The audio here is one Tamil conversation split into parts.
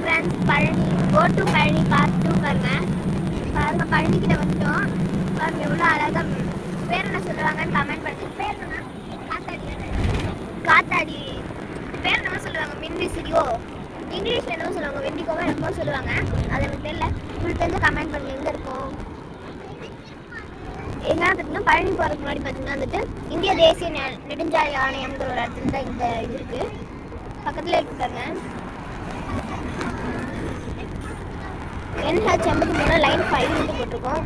Friends, Palani go to Palani part 2 பாருங்க. பாருங்க பழனி கிட்ட வந்துட்டோம். பாருங்க எவ்வளோ அழகா பேர் என்ன சொல்லுவாங்கன்னு கமெண்ட் பண்ணுங்க. பேர் என்ன? காத்தாடி பேர் என்ன சொல்லுவாங்க? மின்வி சிடியோ இங்கிலீஷ்ல என்ன சொல்லுவாங்க? வெண்டிகோவா என்னமோ சொல்லுவாங்க. அது எனக்கு தெரியல. உங்களுக்கு தெரிஞ்ச கமெண்ட் பண்ணுங்க. எங்க இருக்கும் எங்க பார்த்தீங்கன்னா பழனி போறதுக்கு முன்னாடி பார்த்தீங்கன்னா வந்துட்டு இந்திய தேசிய நெடுஞ்சாலை ஆணையம்ங்கிற ஒரு இடத்துல தான் இந்த இது இருக்கு. பக்கத்துல இருக்காங்க. NH83 லைன் 5 போட்டிருக்கோம்.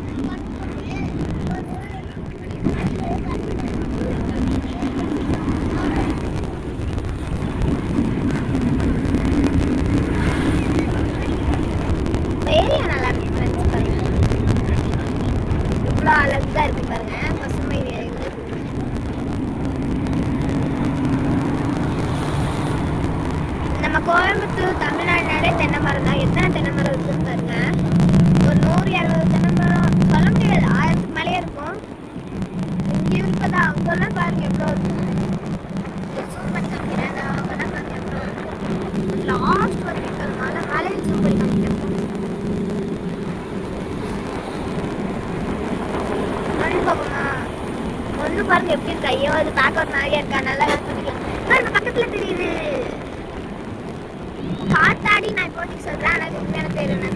ஏரியா நல்லா இருக்கு பாருங்க. இவ்வளோ அழகா இருக்கு பாருங்க. பசுமை நம்ம கோயம்புத்தூர் தமிழ்நாடுனாலே தென்னை மரம் தான். எத்தனை தென்னை மரம் இருக்குன்னு பாருங்க. ஒரு 100-200 தென்னை மரம் சொல்ல முடியாது. 1000க்கு மேலே இருக்கும். இங்கே இருப்பதா அங்கெல்லாம் பாருங்க எவ்வளோ இருக்கும். ஜூம் பண்ணி காமிக்கிறேன். அங்கெல்லாம் பாருங்க எவ்வளோ இருக்கும். லாஸ்ட் வரைக்கும் இருக்கிறதுனால மேலே ஜூம் பண்ணி காமிக்கிறேன். ஒன்று பாருங்க எப்படி இருக்கு. ஐயோ அது பார்க்க ஒரு மாதிரியா இருக்கா. நல்லா பண்ணிக்கலாம். பாருங்க பக்கத்துல தெரியுது காத்தாடி. நான் இப்போ சொல்றேன். ஆனால் உண்மையான பேர் என்ன